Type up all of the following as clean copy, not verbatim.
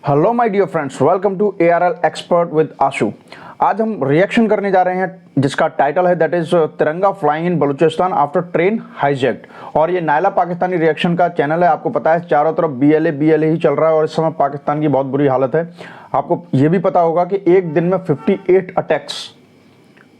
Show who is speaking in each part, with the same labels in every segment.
Speaker 1: Hello my dear friends, welcome to ARL expert with Ashu. आज हम reaction करने जा रहे हैं जिसका टाइटल है दैट इज तिरंगा flying in Balochistan after train hijacked. और ये नायला पाकिस्तानी रिएक्शन का चैनल है। आपको पता है चारों तरफ BLA ही चल रहा है और इस समय पाकिस्तान की बहुत बुरी हालत है। आपको ये भी पता होगा कि एक दिन में 58 अटैक्स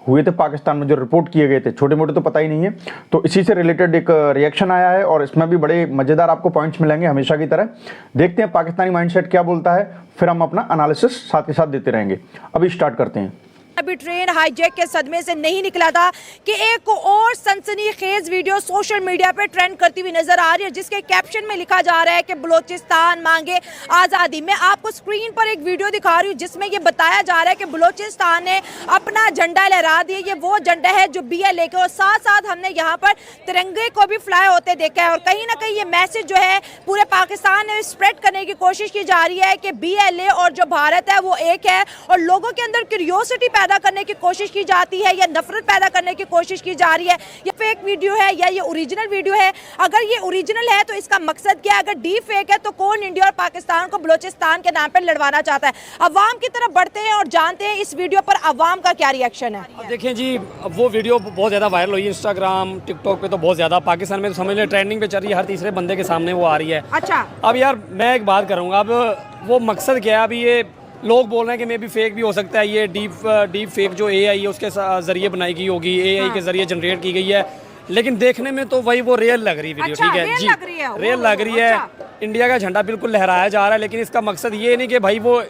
Speaker 1: हुए थे पाकिस्तान में, जो रिपोर्ट किए गए थे। छोटे मोटे तो पता ही नहीं है। तो इसी से रिलेटेड एक रिएक्शन आया है और इसमें भी बड़े मजेदार आपको पॉइंट्स मिलेंगे हमेशा की तरह। देखते हैं पाकिस्तानी माइंडसेट क्या बोलता है, फिर हम अपना एनालिसिस साथ के साथ देते रहेंगे। अभी स्टार्ट करते हैं।
Speaker 2: अभी ट्रेन हाईजैक के सदमे से नहीं निकला था कि एक और सनसनीखेज वीडियो सोशल मीडिया पे ट्रेंड करती हुई नजर आ रही है, जिसके कैप्शन में लिखा जा रहा है कि बलूचिस्तान मांगे आज़ादी। मैं आपको स्क्रीन पर एक वीडियो दिखा रही हूँ जिसमें ये बताया जा रहा है कि बलूचिस्तान ने अपना झंडा लहरा दिया। ये वो झंडा है जो BLA के, और साथ साथ हमने यहाँ पर तिरंगे को भी फ्लाई होते देखा है। और कहीं ना कहीं ये मैसेज जो है पूरे पाकिस्तान में स्प्रेड करने की कोशिश की जा रही है कि BLA और जो भारत है वो एक है, और लोगों के अंदर क्यूरियोसिटी पैदा करने की कोशिश की जाती है या नफरत पैदा करने की कोशिश की जा रही है। ये फेक वीडियो है या ये ओरिजिनल वीडियो है? अगर ये ओरिजिनल है तो इसका मकसद क्या है? अगर डीप फेक है तो कौन इंडिया और पाकिस्तान को बलूचिस्तान के नाम पर लड़वाना चाहता है? अवाम की तरफ बढ़ते हैं और जानते हैं इस वीडियो पर अवाम का क्या रिएक्शन है।
Speaker 3: देखिए जी, वो वीडियो बहुत ज़्यादा वायरल हुई इंस्टाग्राम टिकटॉक पे, तो बहुत ज़्यादा पाकिस्तान में तो समझ लें ट्रेंडिंग पे चल रही है। हर तीसरे बंदे के सामने वो आ रही है।
Speaker 2: अच्छा,
Speaker 3: अब यार मैं एक बात करूँगा, अब वो मकसद क्या है? अभी ये लोग बोल रहे हैं कि मे भी फेक भी हो सकता है। ये डीप फेक जो AI है उसके जरिए बनाई गई होगी, AI के जरिए जनरेट की गई है, लेकिन देखने में तो वही वो रियल लग रही है वीडियो।
Speaker 2: अच्छा,
Speaker 3: ठीक है जी, रियल लग रही है। इंडिया का झंडा बिल्कुल लहराया जा रहा है, लेकिन इसका मकसद ये नहीं कि भाई वो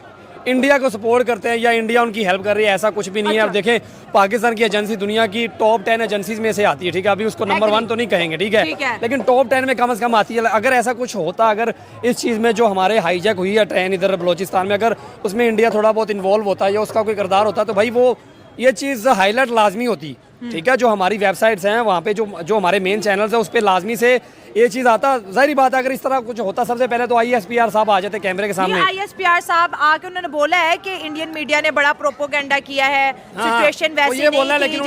Speaker 3: इंडिया को सपोर्ट करते हैं या इंडिया उनकी हेल्प कर रही है, ऐसा कुछ भी नहीं है। अब देखें, पाकिस्तान की एजेंसी दुनिया की टॉप 10 एजेंसीज में से आती है। ठीक है, अभी उसको नंबर 1 तो नहीं कहेंगे, ठीक है, लेकिन टॉप 10 में कम से कम आती है। अगर ऐसा कुछ होता, अगर इस चीज़ में जो हमारे हाईजैक हुई है ट्रेन इधर बलोचिस्तान में, अगर उसमें इंडिया थोड़ा बहुत इन्वॉल्व होता या उसका कोई किरदार होता, तो भाई वो ये चीज़ हाईलाइट लाजमी होती। ठीक है, जो हमारी वेबसाइट्स हैं वहाँ पे जो हमारे मेन चैनल्स हैं उस पर लाजमी से ये चीज़ आता। जाहिर बात है अगर इस तरह कुछ होता सबसे पहले तो ISPR साहब आ जाते कैमरे के सामने।
Speaker 2: ISPR साहब आके उन्होंने बोला है कि इंडियन मीडिया ने बड़ा प्रोपोगंडा किया है, सिचुएशन वैसी नहीं
Speaker 3: बोला, लेकिन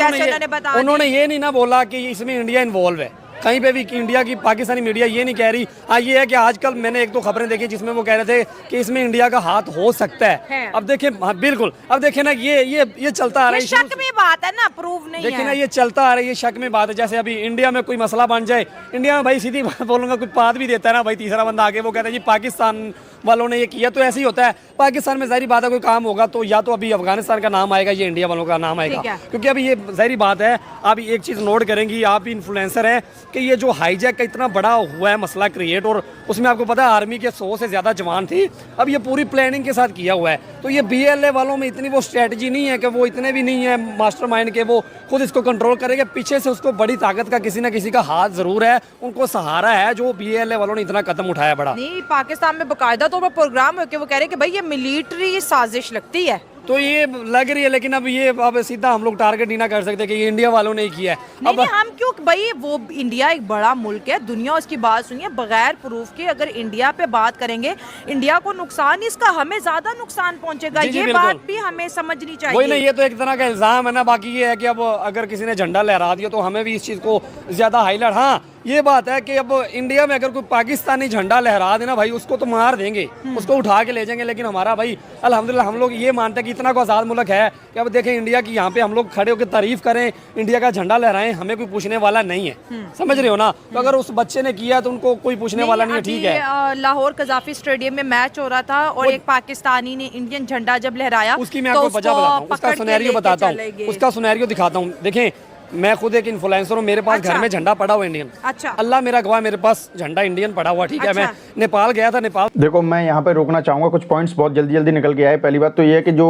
Speaker 3: उन्होंने ये नहीं ना बोला कि इसमें इंडिया इन्वॉल्व है। कहीं पे भी इंडिया की पाकिस्तानी मीडिया ये नहीं कह रही। हाँ, ये है कि आजकल मैंने 1-2 खबरें देखी जिसमें वो कह रहे थे कि इसमें इंडिया का हाथ हो सकता है। अब देखें, हाँ बिल्कुल, अब देखें ना, ये चलता आ रहा है,
Speaker 2: शक में बात है ना, प्रूव नहीं है।
Speaker 3: देखिए ना, ये चलता आ रहा है, ये शक में बात है। जैसे अभी इंडिया में कोई मसला बन जाए, इंडिया में भाई सीधी बात बोलूंगा, कोई बात भी देता है ना भाई, तीसरा बंदा आके वो कहता है जी पाकिस्तान वालों ने ये किया, तो ऐसे ही होता है। पाकिस्तान में जाहिर बात है कोई काम होगा तो या तो अभी अफगानिस्तान का नाम आएगा या इंडिया वालों का नाम आएगा, क्योंकि अभी ये जाहिर बात है। आप एक चीज़ नोट करेंगी, आप भी इन्फ्लुएंसर हैं, कि ये जो हाईजैक का इतना बड़ा हुआ है मसला क्रिएट, और उसमें आपको पता है आर्मी के 100 से ज़्यादा जवान थी। अब ये पूरी प्लानिंग के साथ किया हुआ है। तो ये BLA वालों में इतनी वो स्ट्रेटजी नहीं है कि वो इतने भी नहीं है मास्टरमाइंड के वो खुद इसको कंट्रोल करेंगे। पीछे से उसको बड़ी ताकत का किसी ना किसी का हाथ जरूर है, उनको सहारा है, जो BLA वालों ने इतना कदम उठाया बड़ा।
Speaker 2: नहीं, पाकिस्तान में बाकायदा तौर पर प्रोग्राम है कि वो कह रहे हैं कि भाई ये मिलिट्री साजिश लगती है,
Speaker 3: तो ये लग रही है। लेकिन अब सीधा हम लोग टारगेट नहीं ना कर सकते कि ये इंडिया वालों ने ही किया है।
Speaker 2: नहीं, हम क्यों भाई, वो इंडिया एक बड़ा मुल्क है, दुनिया उसकी बात सुनिए बगैर प्रूफ के। अगर इंडिया पे बात करेंगे, इंडिया को नुकसान इसका, हमें ज्यादा नुकसान पहुंचेगा। ये बात भी हमें समझनी चाहिए।
Speaker 3: वही नहीं, ये तो एक तरह का इल्जाम है ना। बाकी ये है कि अब अगर किसी ने झंडा लहरा दिया तो हमें भी इस चीज को ज्यादा हाईलाइट। हाँ, ये बात है कि अब इंडिया में अगर कोई पाकिस्तानी झंडा लहरा देना भाई, उसको तो मार देंगे, उसको उठा के ले जाएंगे। लेकिन हमारा भाई अल्हम्दुलिल्लाह हम लोग ये मानते हैं कि इतना को आज़ाद मुल्क है कि अब देखें इंडिया की, यहाँ पे हम लोग खड़े होकर तारीफ करें, इंडिया का झंडा लहराएं, हमें कोई पूछने वाला नहीं है। समझ रहे हो ना? तो अगर उस बच्चे ने किया तो उनको कोई पूछने वाला नहीं है। ठीक है,
Speaker 2: लाहौर कज़ाफी स्टेडियम में मैच हो रहा था और एक पाकिस्तानी ने इंडियन झंडा जब लहराया,
Speaker 3: उसकी मैं आपको वजह बताता हूँ, उसका सुनैरियो बताता हूँ, उसका सुनैरियो दिखाता हूँ। देखें, मैं खुद एक इन्फ्लुएंसर हूँ, मेरे पास घर में झंडा पड़ा हुआ इंडियन।
Speaker 2: अच्छा,
Speaker 3: अल्लाह मेरा गवाह, मेरे पास झंडा इंडियन पड़ा हुआ। ठीक है, मैं नेपाल गया था। नेपाल
Speaker 1: देखो, मैं यहाँ पे रोकना चाहूँगा, कुछ पॉइंट्स बहुत जल्दी जल्दी निकल के आए। पहली बात तो ये है कि जो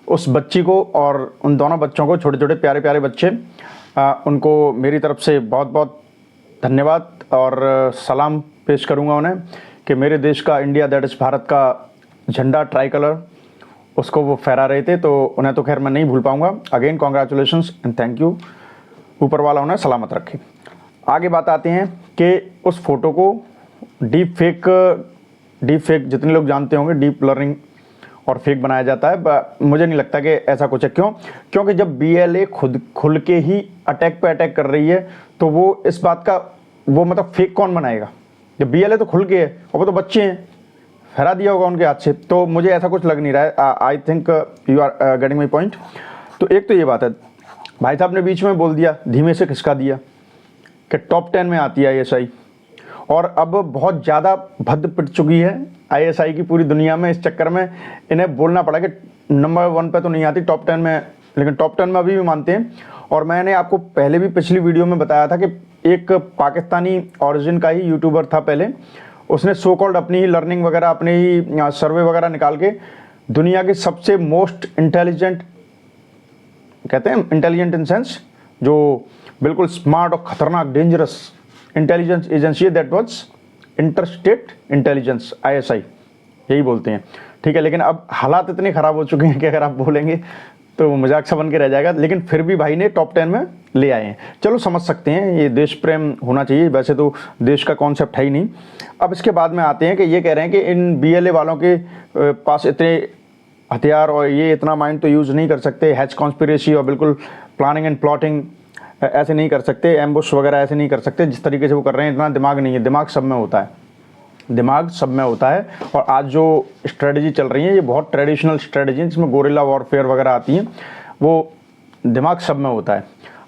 Speaker 1: उस बच्ची को और उन दोनों बच्चों को, छोटे छोटे प्यारे प्यारे बच्चे, उनको मेरी तरफ से बहुत बहुत धन्यवाद और सलाम पेश करूँगा उन्हें कि मेरे देश का, इंडिया दैट इज़ भारत का झंडा ट्राई कलर, उसको वो फहरा रहे थे। तो उन्हें तो खैर मैं नहीं भूल पाऊँगा। Again congratulations and thank you. ऊपर वाला उन्हें सलामत रखे। आगे बात आती हैं कि उस फोटो को डीप फेक जितने लोग जानते होंगे, डीप लर्निंग और फेक बनाया जाता है। मुझे नहीं लगता कि ऐसा कुछ है। क्यों? क्योंकि जब BLA खुद खुल के ही अटैक पे अटैक कर रही है तो वो इस बात का वो मतलब फेक कौन बनाएगा? जब BLA तो खुल के है और वो तो बच्चे हैं, हरा दिया होगा उनके हाथ से, तो मुझे ऐसा कुछ लग नहीं रहा है। I think you are getting my point. तो एक तो ये बात है, भाई साहब ने बीच में बोल दिया, धीमे से खिसका दिया कि टॉप 10 में आती है ISI, और अब बहुत ज़्यादा भद्द पिट चुकी है ISI की पूरी दुनिया में। इस चक्कर में इन्हें बोलना पड़ा कि नंबर 1 पे तो नहीं आती, टॉप 10 में, लेकिन टॉप 10 में अभी भी मानते हैं। और मैंने आपको पहले भी पिछली वीडियो में बताया था कि एक पाकिस्तानी ओरिजिन का ही यूट्यूबर था पहले, उसने सो कॉल्ड अपनी ही लर्निंग वगैरह, अपने ही सर्वे वगैरह निकाल के दुनिया के सबसे मोस्ट इंटेलिजेंट, कहते हैं इंटेलिजेंट इन सेंस, जो बिल्कुल स्मार्ट और खतरनाक dangerous intelligence agency, that was interstate intelligence, ISI यही बोलते हैं, ठीक है। लेकिन अब हालात इतने ख़राब हो चुके हैं कि अगर आप बोलेंगे तो मजाक सा बन के रह जाएगा, लेकिन फिर भी भाई ने टॉप 10 में ले आए हैं। चलो समझ सकते हैं, ये देश प्रेम होना चाहिए, वैसे तो देश का कॉन्सेप्ट है ही नहीं। अब इसके बाद में आते हैं कि ये कह रहे हैं कि इन BLA वालों के पास इतने हथियार और ये इतना माइंड तो यूज़ नहीं कर सकते, हैच कॉन्स्पिरेसी और बिल्कुल प्लानिंग एंड प्लॉटिंग ऐसे नहीं कर सकते, एम्बुश वगैरह ऐसे नहीं कर सकते जिस तरीके से वो कर रहे हैं। इतना दिमाग नहीं है, दिमाग सब में होता है, दिमाग सब में होता है। और आज जो स्ट्रेटजी चल रही है ये बहुत ट्रेडिशनल स्ट्रेटजी है, जिसमें गोरिल्ला वॉरफेयर वगैरह आती हैं, वो दिमाग सब में होता है।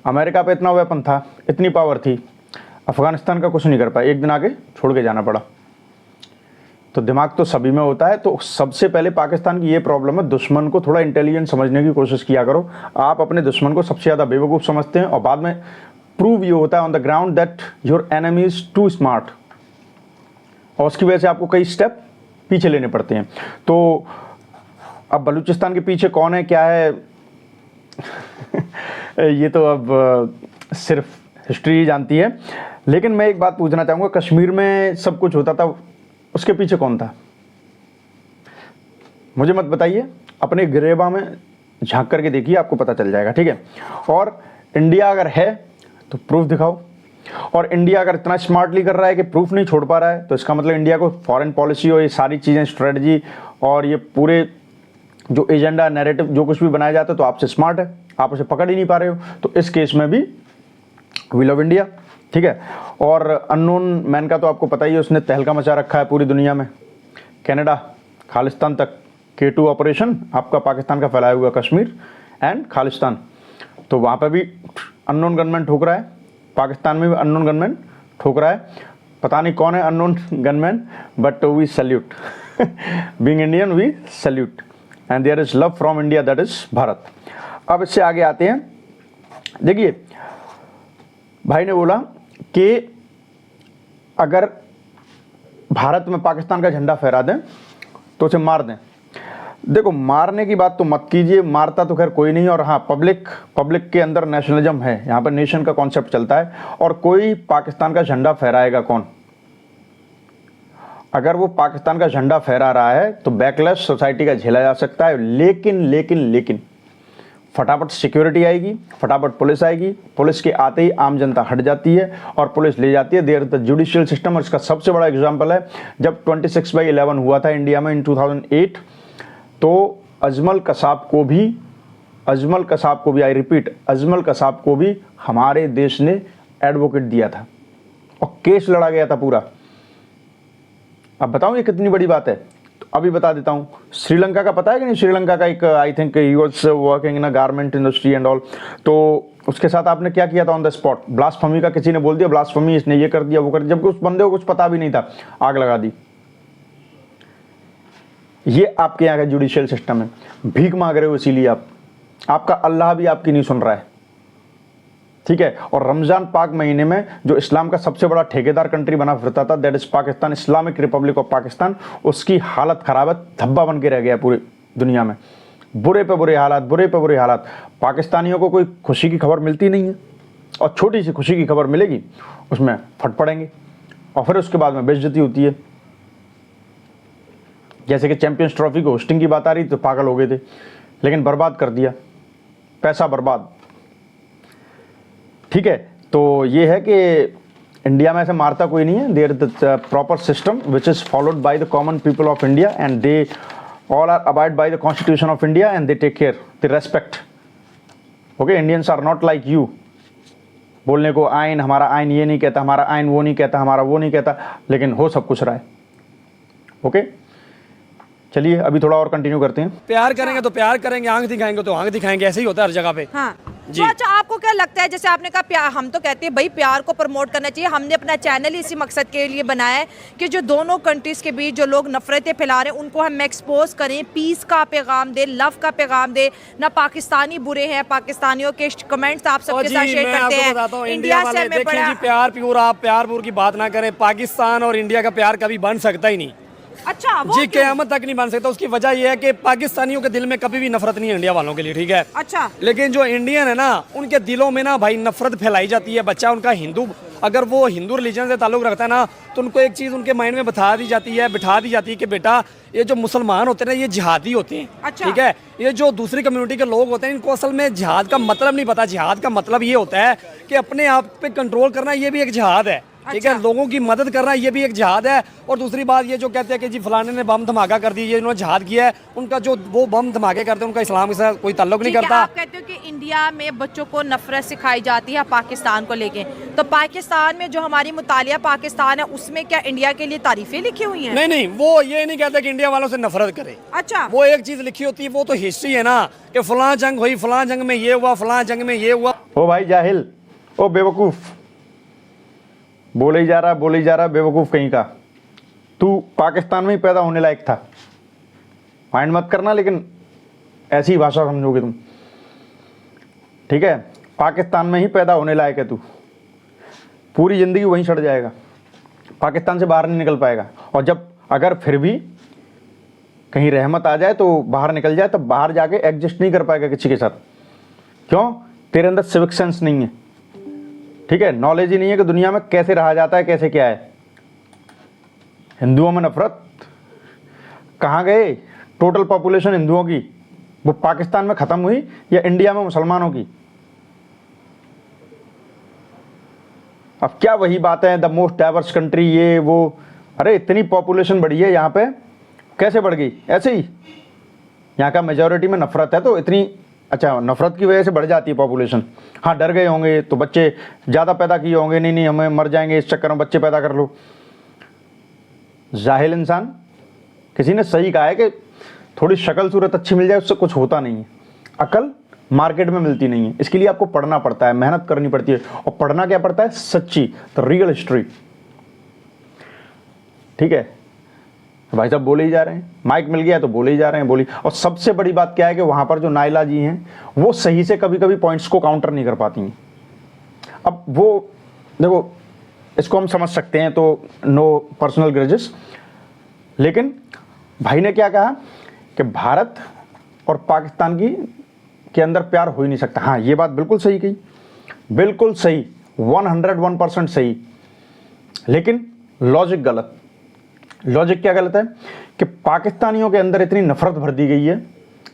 Speaker 1: अमेरिका पे इतना वेपन था, इतनी पावर थी, अफगानिस्तान का कुछ नहीं कर पाया, एक दिन आगे छोड़ के जाना पड़ा। तो दिमाग तो सभी में होता है। तो सबसे पहले पाकिस्तान की ये प्रॉब्लम है, दुश्मन को थोड़ा इंटेलिजेंट समझने की कोशिश किया करो। आप अपने दुश्मन को सबसे ज़्यादा बेवकूफ़ समझते हैं और बाद में प्रूव ये होता है on the ground that your enemy is too smart, और उसकी वजह से आपको कई स्टेप पीछे लेने पड़ते हैं। तो अब बलूचिस्तान के पीछे कौन है क्या है ये तो अब सिर्फ हिस्ट्री ही जानती है। लेकिन मैं एक बात पूछना चाहूँगा, कश्मीर में सब कुछ होता था, उसके पीछे कौन था? मुझे मत बताइए, अपने गिरेबा में झांक करके देखिए, आपको पता चल जाएगा, ठीक है। और इंडिया अगर है तो प्रूफ दिखाओ, और इंडिया अगर इतना स्मार्टली कर रहा है कि प्रूफ नहीं छोड़ पा रहा है, तो इसका मतलब इंडिया को फॉरेन पॉलिसी और ये सारी चीज़ें, स्ट्रेटजी और ये पूरे जो एजेंडा, नैरेटिव जो कुछ भी बनाया जाता है, तो आपसे स्मार्ट है, आप उसे पकड़ ही नहीं पा रहे हो। तो इस केस में भी वी लव इंडिया, ठीक है। और अननोन मैन का तो आपको पता ही है, उसने तहलका मचा रखा है पूरी दुनिया में, कनाडा, खालिस्तान तक। K2 ऑपरेशन आपका पाकिस्तान का फैलाया हुआ कश्मीर एंड खालिस्तान, तो वहाँ पर भी अननोन गनमैन ठोक रहा है, पाकिस्तान में भी अननोन गनमैन ठोक रहा है। पता नहीं कौन है unknown gunman, but we salute being Indian, we salute, and there is love from India, that is Bharat. अब इससे आगे आते हैं। देखिए, भाई ने बोला कि अगर भारत में पाकिस्तान का झंडा फहरा दें तो उसे मार दें। देखो, मारने की बात तो मत कीजिए, मारता तो खैर कोई नहीं। और हाँ, पब्लिक के अंदर नेशनलिज्म है, यहाँ पर नेशन का कॉन्सेप्ट चलता है। और कोई पाकिस्तान का झंडा फहराएगा कौन? अगर वो पाकिस्तान का झंडा फहरा रहा है तो बैकलैश सोसाइटी का झेला जा सकता है। लेकिन फटाफट सिक्योरिटी आएगी, फटाफट पुलिस आएगी, पुलिस के आते ही आम जनता हट जाती है और पुलिस ले जाती है। There the judicial system. और इसका सबसे बड़ा एग्जाम्पल है, जब 26/11 हुआ था इंडिया में इन 2008, तो अजमल कसाब को भी आई रिपीट, अजमल कसाब को भी हमारे देश ने एडवोकेट दिया था और केस लड़ा गया था पूरा। अब बताऊं ये कितनी बड़ी बात है? तो अभी बता देता हूं। श्रीलंका का पता है कि नहीं? श्रीलंका का एक, I think he was working in a garment industry and all, तो उसके साथ आपने क्या किया था ऑन द स्पॉट? ब्लास्फेमी का किसी ने बोल दिया, ब्लास्फेमी, इसने ये कर दिया वो कर दिया, जबकि उस बंदे को कुछ पता भी नहीं था, आग लगा दी। ये आपके यहाँ का जुडिशियल सिस्टम है। भीख मांग रहे हो इसीलिए आपका अल्लाह भी आपकी नहीं सुन रहा है, ठीक है। और रमजान पाक महीने में जो इस्लाम का सबसे बड़ा ठेकेदार कंट्री बना फिरता था, that is Pakistan, Islamic Republic of Pakistan, उसकी हालत खराब है, धब्बा बन के रह गया पूरी दुनिया में। बुरे पे बुरे हालात। पाकिस्तानियों को कोई खुशी की खबर मिलती नहीं है, और छोटी सी खुशी की खबर मिलेगी उसमें फट पड़ेंगे, और फिर उसके बाद में बेइज्जती होती है। जैसे कि चैंपियंस ट्रॉफी को होस्टिंग की बात आ रही तो पागल हो गए थे, लेकिन बर्बाद कर दिया, पैसा बर्बाद, ठीक है। तो ये है कि इंडिया में ऐसे मारता कोई नहीं है। There the proper system which is followed by the common people of India, and they all are abide by the constitution of India, and they take care, they respect. Okay, Indians are not like you. बोलने को आइन, हमारा आइन ये नहीं कहता, हमारा आइन वो नहीं कहता, हमारा वो नहीं कहता, लेकिन हो सब कुछ रहा है। ओके, चलिए अभी थोड़ा और कंटिन्यू करते हैं।
Speaker 3: प्यार करेंगे तो प्यार करेंगे, आंख दिखाएंगे तो आंख दिखाएंगे, ऐसे ही होता है हर जगह पे।
Speaker 2: हाँ
Speaker 3: जी।
Speaker 2: तो अच्छा, आपको क्या लगता है, जैसे आपने कहा प्यार, हम तो कहते हैं भाई प्यार को प्रमोट करना चाहिए, हमने अपना चैनल इसी मकसद के लिए बनाया है कि जो दोनों कंट्रीज के बीच जो लोग नफरतें फैला रहे हैं उनको हम एक्सपोज करें, पीस का पैगाम दे, लव का पैगाम दे। ना पाकिस्तानी बुरे हैं, पाकिस्तानियों के कमेंट्स आप सबके साथ शेयर करते हैं।
Speaker 3: इंडिया वाले देखिए जी, प्यार प्योर, आप प्यार प्योर की बात ना करें। पाकिस्तान और इंडिया का प्यार कभी बन सकता ही नहीं
Speaker 2: अच्छा वो
Speaker 3: जी, क़यामत तक नहीं बन सकता। उसकी वजह यह है कि पाकिस्तानियों के दिल में कभी भी नफरत नहीं है इंडिया वालों के लिए, ठीक है।
Speaker 2: अच्छा
Speaker 3: लेकिन जो इंडियन है ना, उनके दिलों में ना भाई नफरत फैलाई जाती है। बच्चा उनका हिंदू, अगर वो हिंदू रिलीजन से ताल्लुक रखता है ना, तो उनको एक चीज़ उनके माइंड में बिठा दी जाती है कि बेटा ये जो मुसलमान होते हैं ना, ये जिहादी होते हैं।
Speaker 2: अच्छा।
Speaker 3: ठीक है, ये जो दूसरी कम्युनिटी के लोग होते हैं, इनको असल में जिहाद का मतलब नहीं पता। जिहाद का मतलब ये होता है कि अपने आप पे कंट्रोल करना, ये भी एक जिहाद है। ठीक है, लोगों की मदद करना ये भी एक जिहाद है। और दूसरी बात ये जो कहते हैं कि जी फलाने ने बम धमाका कर दी, ये इन्होंने जिहाद किया है, उनका जो वो बम धमाके करते हैं उनका इस्लाम के साथ कोई ताल्लुक नहीं करता।
Speaker 2: आप कहते हो कि इंडिया में बच्चों को नफरत सिखाई जाती है पाकिस्तान को लेके, तो पाकिस्तान में जो हमारी मुतालिया पाकिस्तान है उसमें क्या इंडिया के लिए तारीफें लिखी हुई हैं?
Speaker 3: नहीं नहीं, वो ये नहीं कहते कि इंडिया वालों से नफरत करे।
Speaker 2: अच्छा,
Speaker 3: वो एक चीज लिखी होती है, वो तो हिस्ट्री है ना, कि फलां जंग हुई, फलां जंग में ये हुआ, फलां जंग में ये हुआ।
Speaker 1: ओ भाई जाहिल, ओ बेवकूफ़, बोले ही जा रहा बेवकूफ़ कहीं का। तू पाकिस्तान में ही पैदा होने लायक था, माइंड मत करना, लेकिन ऐसी भाषा समझोगे तुम, ठीक है। पाकिस्तान में ही पैदा होने लायक है तू, पूरी ज़िंदगी वहीं सड़ जाएगा, पाकिस्तान से बाहर नहीं निकल पाएगा। और जब अगर फिर भी कहीं रहमत आ जाए तो बाहर निकल जाए, तब बाहर जाके एडजस्ट नहीं कर पाएगा किसी के साथ। क्यों? तेरे अंदर सिविक सेंस नहीं है, ठीक है, नॉलेज ही नहीं है कि दुनिया में कैसे रहा जाता है, कैसे क्या है। हिंदुओं में नफरत कहाँ गए? टोटल पॉपुलेशन हिंदुओं की वो पाकिस्तान में ख़त्म हुई या इंडिया में मुसलमानों की? अब क्या वही बात है, द मोस्ट डाइवर्स कंट्री, ये वो। अरे इतनी पॉपुलेशन बढ़ी है यहाँ पे, कैसे बढ़ गई? ऐसे ही यहाँ का मेजॉरिटी में नफरत है तो इतनी, अच्छा नफरत की वजह से बढ़ जाती है पॉपुलेशन। हाँ डर गए होंगे तो बच्चे ज़्यादा पैदा किए होंगे, नहीं हमें मर जाएंगे इस चक्कर में, बच्चे पैदा कर लो। जाहिल इंसान, किसी ने सही कहा है कि थोड़ी शक्ल सूरत अच्छी मिल जाए उससे कुछ होता नहीं है। अकल मार्केट में मिलती नहीं है, इसके लिए आपको पढ़ना पड़ता है, मेहनत करनी पड़ती है। और पढ़ना क्या पड़ता है? सच्ची, द रियल हिस्ट्री, ठीक है। भाई साहब बोले ही जा रहे हैं, माइक मिल गया तो बोले ही जा रहे हैं, बोली। और सबसे बड़ी बात क्या है कि वहाँ पर जो नाइला जी हैं वो सही से कभी कभी पॉइंट्स को काउंटर नहीं कर पाती हैं। अब वो देखो, इसको हम समझ सकते हैं, तो नो पर्सनल ग्रजेस, लेकिन भाई ने क्या कहा कि भारत और पाकिस्तान के अंदर प्यार हो ही नहीं सकता। हाँ ये बात बिल्कुल सही कही, बिल्कुल सही, 101% सही, लेकिन लॉजिक गलत। लॉजिक क्या गलत है कि पाकिस्तानियों के अंदर इतनी नफरत भर दी गई है,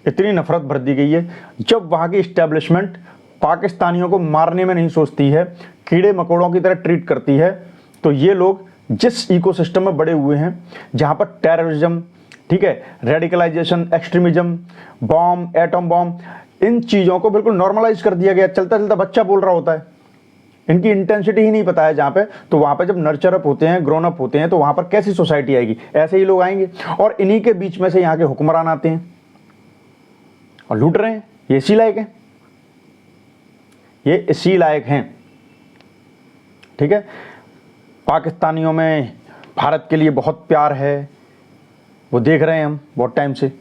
Speaker 1: इतनी नफरत भर दी गई है, जब वहाँ की इस्टेब्लिशमेंट पाकिस्तानियों को मारने में नहीं सोचती है, कीड़े मकोड़ों की तरह ट्रीट करती है, तो ये लोग जिस इकोसिस्टम में बड़े हुए हैं, जहाँ पर टेररिज्म, ठीक है, radicalisation, extremism, bomb, atom bomb, इन चीज़ों को बिल्कुल नॉर्मलाइज कर दिया गया। चलता चलता बच्चा बोल रहा होता है, इनकी इंटेंसिटी ही नहीं पता है जहाँ पे। तो वहाँ पे जब नर्चर अप होते हैं, ग्रोन अप होते हैं, तो वहाँ पर कैसी सोसाइटी आएगी? ऐसे ही लोग आएंगे और इन्हीं के बीच में से यहाँ के हुक्मरान आते हैं और लूट रहे हैं। ये इसी लायक हैं, ये इसी लायक हैं, ठीक है। पाकिस्तानियों में भारत के लिए बहुत प्यार है, वो देख रहे हैं हम बहुत टाइम से।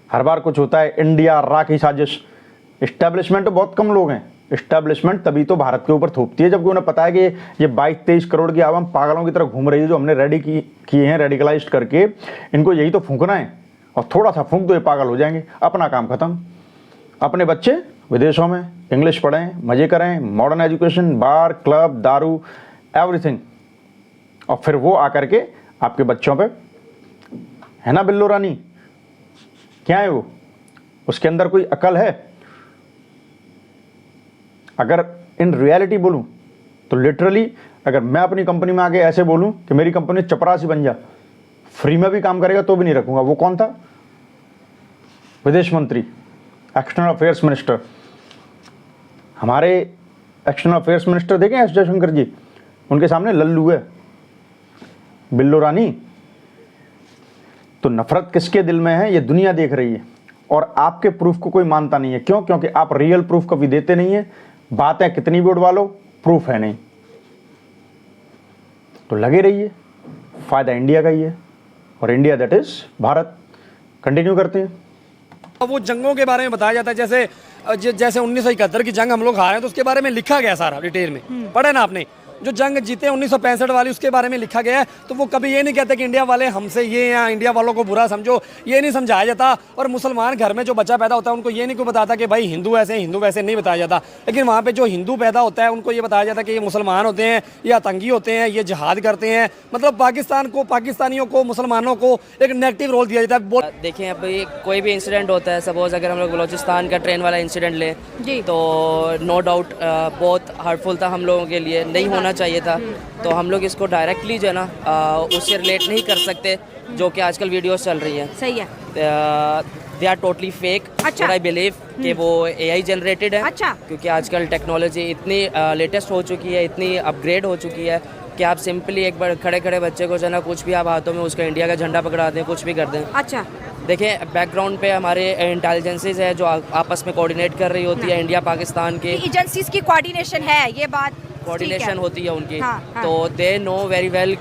Speaker 1: हर बार कुछ होता है, इंडिया रा की साजिश। इस्टेब्लिशमेंट तो बहुत कम लोग हैं, इस्टेब्लिशमेंट तभी तो भारत के ऊपर थोपती है जबकि उन्हें पता है कि ये 22-23 करोड़ की आवाम पागलों की तरह घूम रही है, जो हमने रेडी किए हैं, रेडिकलाइज करके। इनको यही तो फूंकना है, और थोड़ा सा फूंक दो ये पागल हो जाएंगे, अपना काम खत्म। अपने बच्चे विदेशों में इंग्लिश पढ़ें, मज़े करें, मॉडर्न एजुकेशन, बार, क्लब, दारू, एवरीथिंग, और फिर वो आकर के आपके बच्चों पे, है ना बिल्लो रानी, क्या है वो? उसके अंदर कोई अकल है? अगर इन रियलिटी बोलूं तो लिटरली, अगर मैं अपनी कंपनी में आके ऐसे बोलूं कि मेरी कंपनी चपरासी बन जा, फ्री में भी काम करेगा तो भी नहीं रखूंगा। वो कौन था? विदेश मंत्री, एक्सटर्नल अफेयर्स मिनिस्टर। हमारे एक्सटर्नल अफेयर्स मिनिस्टर देखें एस जयशंकर जी, उनके सामने लल्लू है, बिल्लो रानी। तो नफरत किसके दिल में है ये दुनिया देख रही है, और आपके प्रूफ को कोई मानता नहीं है। क्यों? क्योंकि आप रियल प्रूफ कभी देते नहीं है। बातें कितनी भी उड़वा लो, प्रूफ है नहीं। तो लगे रहिए, फायदा इंडिया का ही है, और India that is Bharat. Continue करते हैं।
Speaker 3: वो जंगों के बारे में बताया जाता है, जैसे 1971 की जंग हम लोग हारे हैं, तो उसके बारे में लिखा गया सारा डिटेल में, पढ़े ना आपने? जो जंग जीते 1965 वाली, उसके बारे में लिखा गया है। तो वो कभी ये नहीं कहते कि इंडिया वाले हमसे ये या इंडिया वालों को बुरा समझो, ये नहीं समझाया जाता। और मुसलमान घर में जो बच्चा पैदा होता है उनको ये नहीं कोई बताता कि भाई हिंदू ऐसे हिंदू वैसे, नहीं बताया जाता। लेकिन वहाँ पे जो हिंदू पैदा होता है उनको ये बताया जाता है कि ये मुसलमान होते हैं, ये आतंकी होते हैं, ये जिहाद करते हैं। मतलब पाकिस्तान को, पाकिस्तानियों को, मुसलमानों को एक नेगेटिव रोल दिया जाता है।
Speaker 4: देखिए, अभी कोई भी इंसिडेंट होता है, सपोज अगर हम लोग बलोचिस्तान का ट्रेन वाला इंसिडेंट लें, तो नो डाउट बहुत हार्टफुल था हम लोगों के लिए, नहीं होना चाहिए था। तो हम लोग इसको डायरेक्टली जो है ना उससे रिलेट नहीं कर सकते, जो कि आजकल वीडियोस चल रही है।
Speaker 2: सही है।
Speaker 4: They are totally fake.
Speaker 2: अच्छा।
Speaker 4: आई बिलीव कि वो AI जनरेटेड है।
Speaker 2: अच्छा।
Speaker 4: क्योंकि आजकल टेक्नोलॉजी इतनी लेटेस्ट हो चुकी है, इतनी अपग्रेड हो चुकी है कि आप सिंपली एक बार खड़े खड़े बच्चे को जो है ना कुछ भी आप हाथों में उसका इंडिया का झंडा पकड़ा दें, कुछ भी कर दें।
Speaker 2: अच्छा।
Speaker 4: देखिए, बैकग्राउंड पे हमारे इंटेलिजेंसेज है जो आपस में कोऑर्डिनेट कर रही होती है, इंडिया पाकिस्तान के
Speaker 2: एजेंसीज की कोऑर्डिनेशन है, ये बात
Speaker 4: कोऑर्डिनेशन होती है उनकी।
Speaker 2: हाँ।
Speaker 4: तो दे नो वेरी वेल।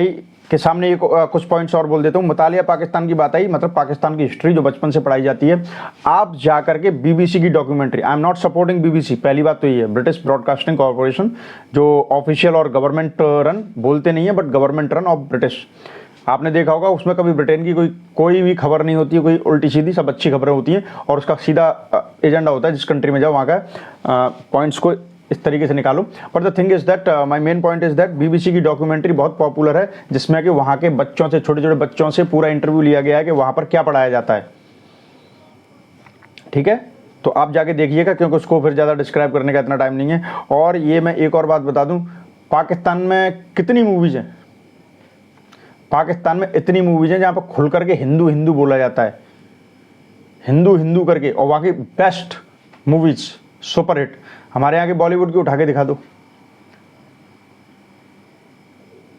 Speaker 1: के सामने ये कुछ पॉइंट्स और बोल देता हूँ। मुतालिया पाकिस्तान की बात आई, मतलब पाकिस्तान की हिस्ट्री जो बचपन से पढ़ाई जाती है। आप जा करके BBC की documentary, I am not supporting BBC, पहली बात तो ये है, ब्रिटिश ब्रॉडकास्टिंग कॉर्पोरेशन, जो ऑफिशियल और गवर्नमेंट रन बोलते नहीं है, but government run of British. आपने देखा होगा उसमें कभी ब्रिटेन की कोई भी खबर नहीं होती है, कोई उल्टी सीधी, सब अच्छी खबरें होती हैं, और उसका सीधा एजेंडा होता है जिस कंट्री में जाओ वहाँ का पॉइंट्स को इस तरीके से निकालो। But the thing is that, my main point is that BBC की डॉक्यूमेंट्री बहुत पॉपुलर है, जिसमें कि वहाँ के बच्चों से, छोटे छोटे बच्चों से पूरा इंटरव्यू लिया गया है कि वहाँ पर क्या पढ़ाया जाता है। ठीक है, तो आप जाके देखिएगा, क्योंकि उसको फिर ज़्यादा डिस्क्राइब करने का इतना टाइम नहीं है। और ये मैं एक और बात बता दूँ, पाकिस्तान में कितनी मूवीज़ हैं, पाकिस्तान में इतनी मूवीज़ हैं जहाँ पर खुल करके हिंदू हिंदू बोला जाता है, हिंदू हिंदू करके, और वहाँ की बेस्ट मूवीज़ सुपर हिट। हमारे यहाँ के बॉलीवुड की उठा के दिखा दो।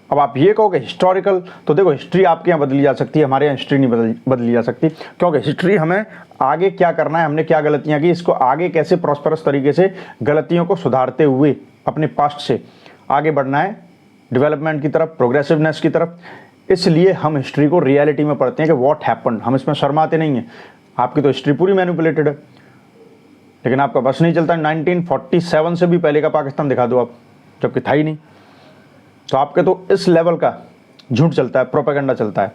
Speaker 1: अब आप ये कहोगे हिस्टोरिकल, तो देखो हिस्ट्री आपके यहाँ बदली जा सकती है, हमारे यहाँ हिस्ट्री नहीं बदली जा सकती, क्योंकि हिस्ट्री हमें आगे क्या करना है, हमने क्या गलतियाँ की, इसको आगे कैसे प्रॉस्परस तरीके से गलतियों को सुधारते हुए अपने पास्ट से आगे बढ़ना है, डेवलपमेंट की तरफ, प्रोग्रेसिवनेस की तरफ। इसलिए हम हिस्ट्री को रियलिटी में पढ़ते हैं कि व्हाट हैपेंड, हम इसमें शर्माते नहीं हैं। आपकी तो हिस्ट्री पूरी मैनिपुलेटेड है, लेकिन आपका बस नहीं चलता। 1947 से भी पहले का पाकिस्तान दिखा दो आप, जबकि था ही नहीं। तो आपके तो इस लेवल का झूठ चलता है, प्रोपेगेंडा चलता है।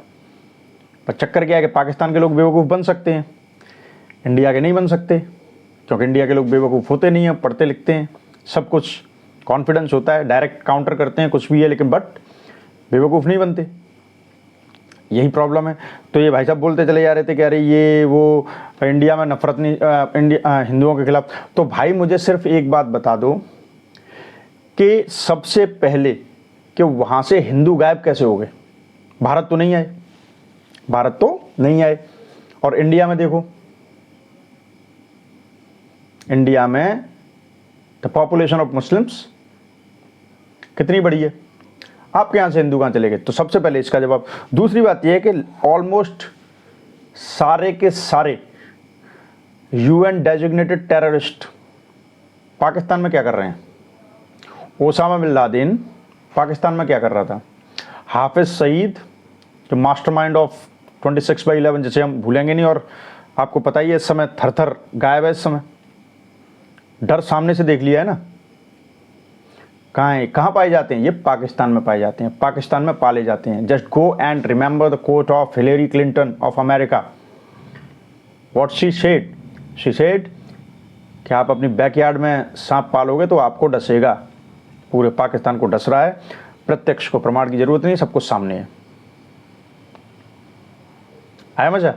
Speaker 1: पर चक्कर क्या है कि पाकिस्तान के लोग बेवकूफ़ बन सकते हैं, इंडिया के नहीं बन सकते, क्योंकि इंडिया के लोग बेवकूफ़ होते नहीं हैं, पढ़ते लिखते हैं, सब कुछ कॉन्फिडेंस होता है, डायरेक्ट काउंटर करते हैं, कुछ भी है, लेकिन बट बेवकूफ़ नहीं बनते। यही प्रॉब्लम है। तो ये भाई साहब बोलते चले जा रहे थे कि अरे ये वो इंडिया में नफरत नहीं, हिंदुओं के खिलाफ। तो भाई मुझे सिर्फ एक बात बता दो कि सबसे पहले कि वहाँ से हिंदू गायब कैसे हो गए? भारत तो नहीं आए, भारत तो नहीं आए। और इंडिया में देखो, इंडिया में द पॉपुलेशन ऑफ मुस्लिम्स कितनी बड़ी है, आपके यहाँ से हिंदू कहाँ चले गए? तो सबसे पहले इसका जवाब। दूसरी बात यह है कि ऑलमोस्ट सारे के सारे UN डेजिग्नेटेड टेररिस्ट पाकिस्तान में क्या कर रहे हैं? ओसामा बिन लादेन पाकिस्तान में क्या कर रहा था? हाफिज सईद जो मास्टरमाइंड ऑफ 26/11, जिसे हम भूलेंगे नहीं, और आपको पता ही है इस समय थर थर गायब है, इस समय डर सामने से देख लिया है ना। कहाँ है, कहाँ पाए जाते हैं? ये पाकिस्तान में पाए जाते हैं, पाकिस्तान में पाले जाते हैं। Just go and remember the quote of Hillary Clinton of America. What she said? She said कि आप अपनी बैकयार्ड में सांप पालोगे तो आपको डसेगा। पूरे पाकिस्तान को डस रहा है, प्रत्यक्ष को प्रमाण की जरूरत नहीं, सब कुछ सामने है। आया मजा?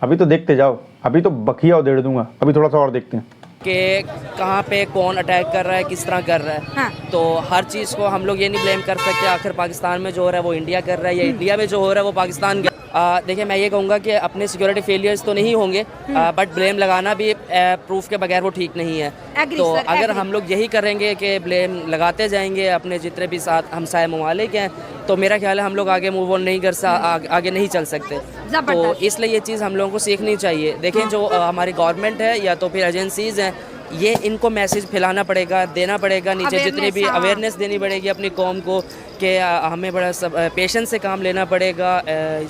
Speaker 1: अभी तो देखते जाओ, अभी तो बखिया उधेड़ दूंगा, अभी थोड़ा सा और देखते हैं
Speaker 4: कि कहाँ पे कौन अटैक कर रहा है, किस तरह कर रहा है।
Speaker 2: हाँ।
Speaker 4: तो हर चीज़ को हम लोग ये नहीं ब्लेम कर सकते आखिर पाकिस्तान में जो हो रहा है वो इंडिया कर रहा है, या इंडिया में जो हो रहा है वो पाकिस्तान कर। देखिए मैं ये कहूँगा कि अपने सिक्योरिटी फेलियर्स तो नहीं होंगे, बट ब्लेम लगाना भी प्रूफ के बगैर वो ठीक नहीं है।
Speaker 2: Agree,
Speaker 4: तो
Speaker 2: sir,
Speaker 4: अगर
Speaker 2: agree.
Speaker 4: हम लोग यही करेंगे कि ब्लेम लगाते जाएंगे अपने जितने भी साथ हमसाय ममालिक हैं, तो मेरा ख्याल है हम लोग आगे मूव ऑन नहीं आगे नहीं चल सकते। तो
Speaker 2: जबरदस्त।
Speaker 4: इसलिए ये चीज़ हम लोगों को सीखनी चाहिए। देखें जो हमारी गवर्नमेंट है या तो फिर एजेंसीज़ हैं, ये इनको मैसेज फैलाना पड़ेगा, देना पड़ेगा नीचे, जितनी भी अवेयरनेस देनी पड़ेगी अपनी कौम को कि हमें बड़ा पेशेंस से काम लेना पड़ेगा,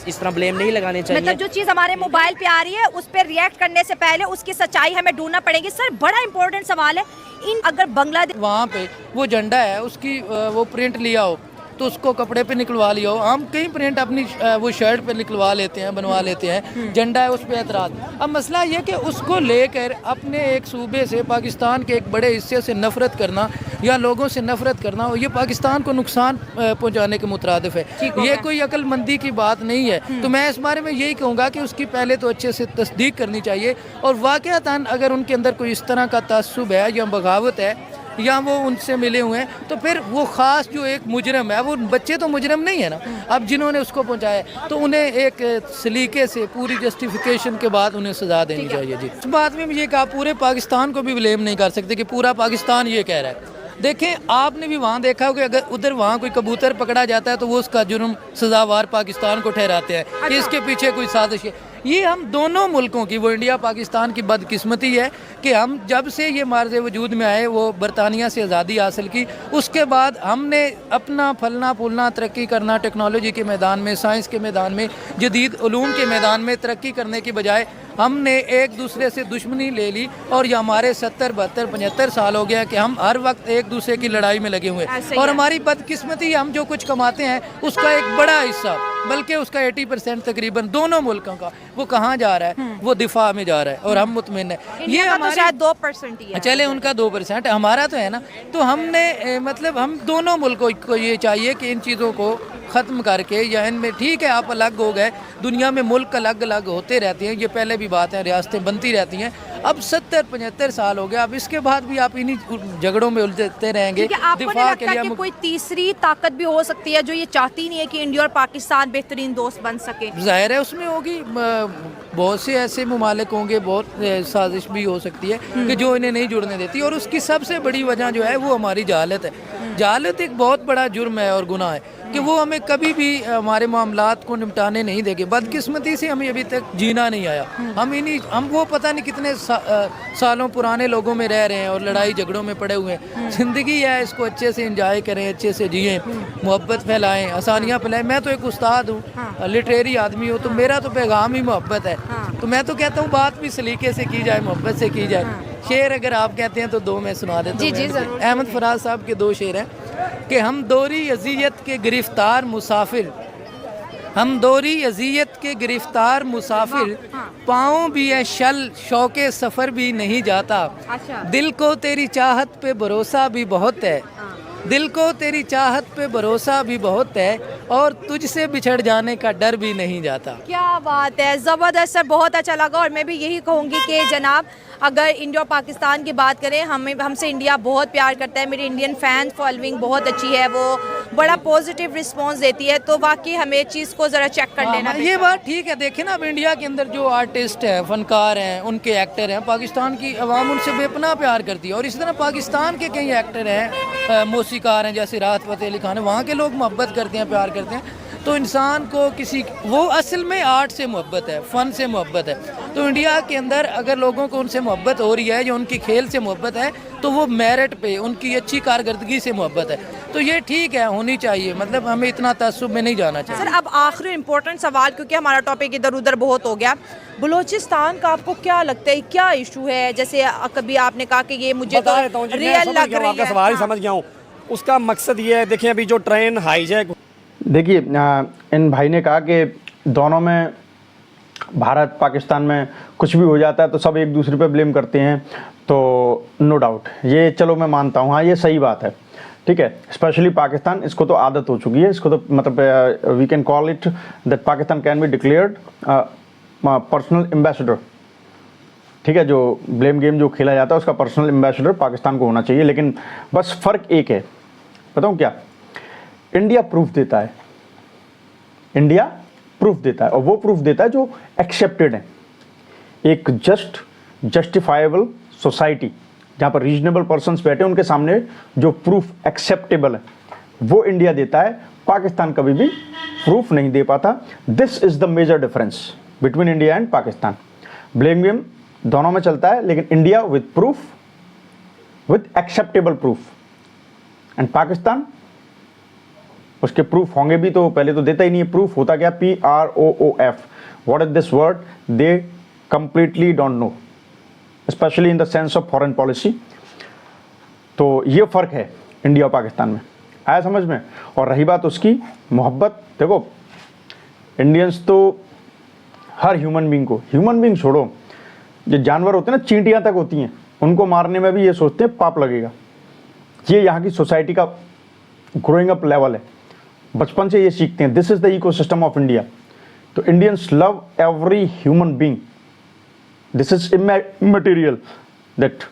Speaker 4: इस तरह ब्लेम नहीं लगाने चाहिए।
Speaker 2: मतलब जो चीज हमारे मोबाइल पे आ रही है उस पर रिएक्ट करने से पहले उसकी सच्चाई हमें ढूंढना पड़ेगी। सर बड़ा इंपॉर्टेंट सवाल है, इन अगर बांग्लादेश
Speaker 5: वहाँ पे वो झंडा है उसकी वो प्रिंट लिया हो तो उसको कपड़े पे निकलवा लिया हो। हम कई प्रिंट अपनी वो शर्ट पे निकलवा लेते हैं, बनवा लेते हैं, झंडा है उस पर एतराज़। अब मसला ये कि उसको लेकर अपने एक सूबे से, पाकिस्तान के एक बड़े हिस्से से नफ़रत करना या लोगों से नफ़रत करना, ये पाकिस्तान को नुकसान पहुँचाने के मुतरादिफ है। ये कोई अक्लमंदी की बात नहीं है। तो मैं इस बारे में यही कहूँगा कि उसकी पहले तो अच्छे से तस्दीक करनी चाहिए, और वाक़अतन अगर उनके अंदर कोई इस तरह का तअस्सुब है या बगावत है या वो उनसे मिले हुए हैं, तो फिर वो ख़ास जो एक मुजरम है, वो बच्चे तो मुजरम नहीं है ना, अब जिन्होंने उसको पहुंचाया तो उन्हें एक सलीके से पूरी जस्टिफिकेशन के बाद उन्हें सज़ा देनी चाहिए। जी, इस बात में ये कहा पूरे पाकिस्तान को भी ब्लेम नहीं कर सकते कि पूरा पाकिस्तान ये कह रहा है। देखें आपने भी वहाँ देखा हो कि अगर उधर वहाँ कोई कबूतर पकड़ा जाता है तो वो उसका जुर्म सज़ावार पाकिस्तान को ठहराते हैं कि इसके पीछे कोई साजिश है। ये हम दोनों मुल्कों की, वो इंडिया पाकिस्तान की बदकिस्मती है कि हम जब से ये मार्ज़ वजूद में आए, वो बरतानिया से आज़ादी हासिल की, उसके बाद हमने अपना फलना फूलना तरक्की करना टेक्नोलॉजी के मैदान में, साइंस के मैदान में, जदीद उलूम के मैदान में तरक्की करने की बजाय हमने एक दूसरे से दुश्मनी ले ली, और ये हमारे 70, 72, 75 साल हो गया कि हम हर वक्त एक दूसरे की लड़ाई में लगे हुए हैं। और हमारी बदकिस्मती, हम जो कुछ कमाते हैं उसका एक बड़ा हिस्सा, बल्कि उसका 80% तकरीबन दोनों मुल्कों का, वो कहाँ जा रहा है? वो दिफा में जा रहा है, और हम मुतमिन है। ये
Speaker 2: हमारे शायद 2% ही है।
Speaker 5: चले उनका 2%, हमारा तो है ना। तो हमने मतलब हम दोनों मुल्कों को ये चाहिए कि इन चीज़ों को ख़त्म करके, या इनमें ठीक है आप अलग हो गए, दुनिया में मुल्क अलग अलग होते रहते हैं, ये पहले भी बात है, रियासतें बनती रहती हैं। अब 70-75 साल हो गए, अब इसके बाद भी आप इन्हीं झगड़ों में उलझते रहेंगे।
Speaker 2: आपको नहीं लगता कि कोई तीसरी ताकत भी हो सकती है जो ये चाहती नहीं है कि इंडिया और पाकिस्तान बेहतरीन दोस्त बन सके?
Speaker 5: जाहिर है उसमें होगी, बहुत से ऐसे ममालिक होंगे, बहुत साजिश भी हो सकती है कि जो इन्हें नहीं जुड़ने देती, और उसकी सबसे बड़ी वजह जो है वो हमारी जहालत है। जहालत एक बहुत बड़ा जुर्म है और गुनाह है कि वो हमें कभी भी हमारे मामलात को निपटाने नहीं देंगे। बदकिस्मती से हमें अभी तक जीना नहीं आया। हम वो पता नहीं कितने सालों पुराने लोगों में रह रहे हैं और लड़ाई झगड़ों में पड़े हुए हैं। ज़िंदगी है, इसको अच्छे से एंजॉय करें, अच्छे से जिएं, मोहब्बत फैलाएं, आसानियाँ फैलाएं। मैं तो एक उस्ताद हूँ, लिटरेरी आदमी हूँ, तो मेरा तो पैगाम ही मोहब्बत है। तो मैं तो कहता हूँ बात भी सलीके से की जाए, मोहब्बत से की जाए। शेर अगर आप कहते हैं तो 2 मैं सुना देता हूँ। अहमद फराज साहब के 2 शेर हैं कि हम दोरी अज़ियत के गिरफ्तार मुसाफिर, हम दोरी अज़ियत के गिरफ्तार मुसाफिर, पाँव भी है शल, शौके सफ़र भी नहीं जाता। दिल को तेरी चाहत पे भरोसा भी बहुत है, दिल को तेरी चाहत पे भरोसा भी बहुत है, और तुझसे बिछड़ जाने का डर भी नहीं जाता।
Speaker 2: क्या बात है, ज़बरदस्त सर, बहुत अच्छा लगा। और मैं भी यही कहूँगी कि जनाब अगर इंडिया और पाकिस्तान की बात करें, हमसे इंडिया बहुत प्यार करता है, मेरी इंडियन फैन फॉलोइंग बहुत अच्छी है, वो बड़ा पॉजिटिव रिस्पांस देती है, तो वाकई हमें चीज़ को ज़रा चेक कर लेना।
Speaker 5: ये बात ठीक है। देखें ना, अब इंडिया के अंदर जो आर्टिस्ट हैं, फनकार हैं, उनके एक्टर हैं, पाकिस्तान की आवाम उनसे बेपनाह प्यार करती है। और इसी तरह पाकिस्तान के कई एक्टर हैं, मौसीकार हैं, जैसे राहत फ़तेह अली खान, वहाँ के लोग मोहब्बत करते हैं, प्यार करते हैं। तो इंसान को किसी, वो असल में आर्ट से मोहब्बत है, फ़न से मोहब्बत है। तो इंडिया के अंदर अगर लोगों को उनसे मोहब्बत हो रही है, जो उनकी खेल से मोहब्बत है, तो वो मेरिट पे, उनकी अच्छी कारकर्दगी से मोहब्बत है। तो ये ठीक है, होनी चाहिए, मतलब हमें इतना तअस्सुब में नहीं जाना चाहिए।
Speaker 2: सर अब आखिरी इम्पोर्टेंट सवाल, क्योंकि हमारा टॉपिक इधर उधर बहुत हो गया, बलूचिस्तान का आपको क्या लगता है, क्या इशू है? जैसे कभी आपने कहा कि ये मुझे तो रियल लग रही है।
Speaker 3: सवाल समझ गया हूँ, उसका मकसद ये है, देखिए अभी जो ट्रेन हाईजैक,
Speaker 1: देखिए इन भाई ने कहा कि दोनों में, भारत पाकिस्तान में कुछ भी हो जाता है तो सब एक दूसरे पे ब्लेम करते हैं, तो नो डाउट ये, चलो मैं मानता हूँ, हाँ ये सही बात है, ठीक है। स्पेशली पाकिस्तान, इसको तो आदत हो चुकी है, इसको तो मतलब we can call it that Pakistan can be declared personal ambassador, ठीक है। जो ब्लेम गेम जो खेला जाता है उसका पर्सनल एम्बेसडर पाकिस्तान को होना चाहिए। लेकिन बस फ़र्क एक है, बताऊँ क्या? इंडिया प्रूफ देता है, इंडिया प्रूफ देता है, और वो प्रूफ देता है जो एक्सेप्टेड है। एक जस्टिफाइबल सोसाइटी जहाँ पर रीजनेबल पर्सन्स बैठे उनके सामने जो प्रूफ एक्सेप्टेबल है वो इंडिया देता है, पाकिस्तान कभी भी प्रूफ नहीं दे पाता। This is the major difference between India and Pakistan. Blame game दोनों में चलता है, लेकिन India with proof, with acceptable proof, and Pakistan उसके प्रूफ होंगे भी तो पहले तो देता ही नहीं है। प्रूफ होता क्या? PROOF, what is this word? They completely don't know, specially in the sense of foreign policy. तो ये फर्क है इंडिया और पाकिस्तान में, आया समझ में? और रही बात उसकी मोहब्बत, देखो इंडियंस तो हर ह्यूमन बींग छोड़ो, जो जानवर होते हैं ना, चींटियां तक होती हैं, उनको मारने में भी ये सोचते हैं पाप लगेगा। ये यहाँ की सोसाइटी का ग्रोइंग अप लेवल है, बचपन से ये सीखते हैं। This is the ecosystem of India. तो Indians love every human being. This is immaterial that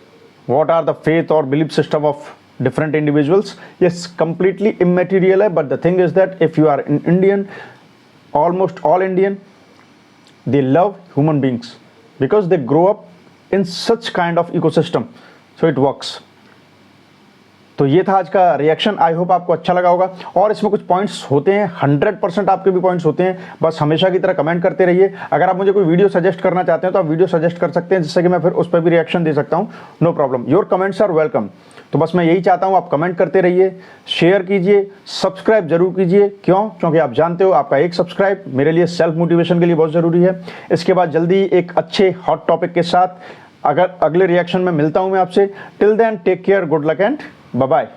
Speaker 1: what are the faith or belief system of different individuals. Yes, completely immaterial है, but the thing is that if you are an Indian, almost all Indian, they love human beings because they grow up in such kind of ecosystem, so it works. तो ये था आज का reaction. I hope आपको अच्छा लगा होगा। और इसमें कुछ पॉइंट्स होते हैं, 100% आपके भी पॉइंट्स होते हैं, बस हमेशा की तरह कमेंट करते रहिए। अगर आप मुझे कोई वीडियो सजेस्ट करना चाहते हैं तो आप वीडियो सजेस्ट कर सकते हैं, जिससे कि मैं फिर उस पर भी रिएक्शन दे सकता हूँ। No problem, your comments are welcome. तो बस मैं यही चाहता हूँ, आप कमेंट करते रहिए, शेयर कीजिए, सब्सक्राइब जरूर कीजिए। क्यों? क्योंकि आप जानते हो आपका एक सब्सक्राइब मेरे लिए सेल्फ मोटिवेशन के लिए बहुत ज़रूरी है। इसके बाद जल्दी एक अच्छे हॉट टॉपिक के साथ अगर अगले रिएक्शन में मिलता हूँ मैं आपसे। Till then take care, good luck and bye bye.